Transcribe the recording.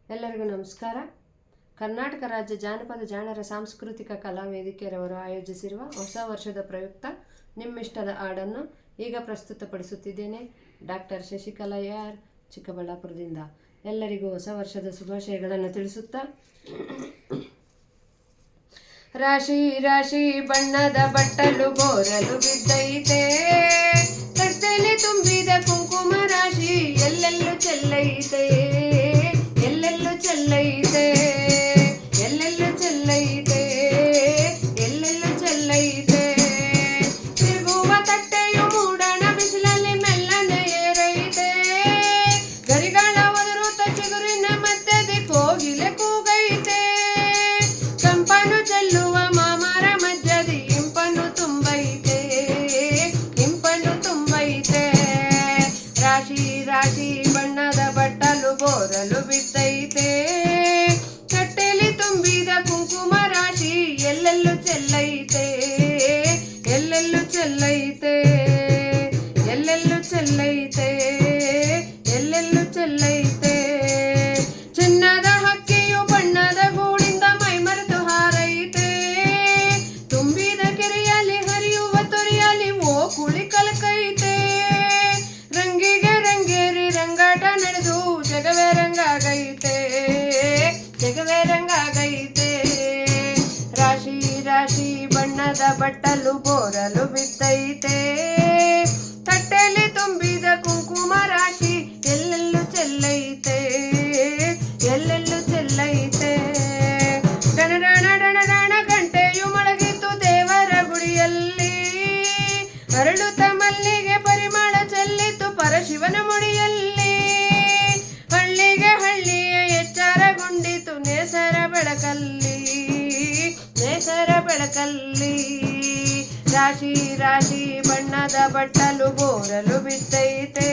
ಎಲ್ಲರಿಗೂ ನಮಸ್ಕಾರ. ಕರ್ನಾಟಕ ರಾಜ್ಯ ಜಾನಪದ ಜಾಣರ ಸಾಂಸ್ಕೃತಿಕ ಕಲಾ ವೇದಿಕೆಯವರು ಆಯೋಜಿಸಿರುವ ಹೊಸ ವರ್ಷದ ಪ್ರಯುಕ್ತ ನಿಮ್ಮಿಷ್ಟದ ಹಾಡನ್ನು ಈಗ ಪ್ರಸ್ತುತಪಡಿಸುತ್ತಿದ್ದೇನೆ. ಡಾಕ್ಟರ್ ಶಶಿಕಲಾ ಯಾರ್, ಚಿಕ್ಕಬಳ್ಳಾಪುರದಿಂದ. ಎಲ್ಲರಿಗೂ ಹೊಸ ವರ್ಷದ ಶುಭಾಶಯಗಳನ್ನು ತಿಳಿಸುತ್ತಾ, ರಾಶಿ ರಾಶಿ ಬಣ್ಣದ ಬಟ್ಟಲು ಬೋರಲು ಬಿದ್ದೈತೆ, ತಟ್ಟೆಲಿ ತುಂಬಿದ ಕುಂಕುಮ ರಾಶಿ ಎಲ್ಲೆಲ್ಲೂ ಚೆಲ್ಲೈತೆ, ಎಲ್ಲೆಲ್ಲೂ ಚೆಲ್ಲೈತೆ, ಎಲ್ಲೆಲ್ಲೂ ಚೆಲ್ಲೈತೆ, ಎಲ್ಲೆಲ್ಲೂ ಚೆಲ್ಲೈತೆ. ತಿರುಗುವ ತಟ್ಟೆಯು ಮೂಡಣ ಬಿಸಿಲಲ್ಲಿ ಮೆಲ್ಲನೆ ಏರೈತೆ, ಗರಿಗಳ ಒದರುತ್ತ ಚಿಗುರಿನ ಮಧ್ಯದಿ ಕೋಗಿಲೆ ಕೂಗೈತೆ, ಕಂಪನು ಚೆಲ್ಲುವ ಮಾಮರ ಮಧ್ಯದಿ ಇಂಪನ್ನು ತುಂಬೈತೆ, ಇಂಪನ್ನು ತುಂಬೈತೆ. ರಾಶಿ ರಾಶಿ ಬಣ್ಣದ ಬಟ್ಟಲು ಬೋರಲು ಬಿದ್ದೈತೆ, ತಟ್ಟೆಲಿ ತುಂಬಿದ ಕುಂಕುಮ ರಾಶಿ ಎಲ್ಲೆಲ್ಲೂ ಚೆಲ್ಲೈತೆ, ಎಲ್ಲೆಲ್ಲೂ ಚೆಲ್ಲೈತೆ, ಎಲ್ಲೆಲ್ಲೂ ಚೆಲ್ಲೈತೆ, ಎಲ್ಲೆಲ್ಲೂ ಚೆಲ್ಲೈತೆ. ಚಿನ್ನದ ಹಕ್ಕಿಯು ಬಣ್ಣದ ಗೂಡಿಂದ ಮೈಮರೆತು ಹಾರೈತೆ, ತುಂಬಿದ ಕೆರೆಯಲ್ಲಿ ಹರಿಯುವ ತೊರೆಯಲ್ಲಿ ಓ ಕುಳಿ ಕಲಕೈತೆ, ರಂಗಿಗೆ ರಂಗೇರಿ ರಂಗಾಟ ನಡೆದು ಜಗವೇ ರಂಗಾಗೈತೆ, ಜಗವೇ ರಂಗಾಗೈತೆ. ರಾಶಿ ರಾಶಿ ಬಣ್ಣದ ಬಟ್ಟಲು ಬೋರಲು ಬಿದ್ದೈತೆ, ತಟ್ಟೆಲಿ ತುಂಬಿದ ಕುಂಕುಮ ರಾಶಿ ಎಲ್ಲೆಲ್ಲೂ ಚೆಲ್ಲೈತೆ, ಎಲ್ಲೆಲ್ಲೂ ಚೆಲ್ಲೈತೆ. ಡಣಡಣ ಡಣಡಣ ಗಂಟೆಯು ಮೊಳಗಿತು ದೇವರ ಗುಡಿಯಲ್ಲಿ, ಅರಳುತ್ತ ಮಲ್ಲಿಗೆ ಪರಿಮಳ ಚೆಲ್ಲಿತು ಪರಶಿವನ ಮುಡಿಯಲ್ಲಿ, ಹಳ್ಳಿಗೆ ಹಳ್ಳಿಯ ಎಚ್ಚರಗೊಂಡಿತು ನೇಸರ ಬೆಳಕಲ್ಲಿ, ನೇಸರ ಬೆಳಕಲ್ಲಿ. ರಾಶಿ ರಾಶಿ ಬಣ್ಣದ ಬಟ್ಟಲು ಬೋರಲು ಬಿದ್ದೈತೆ,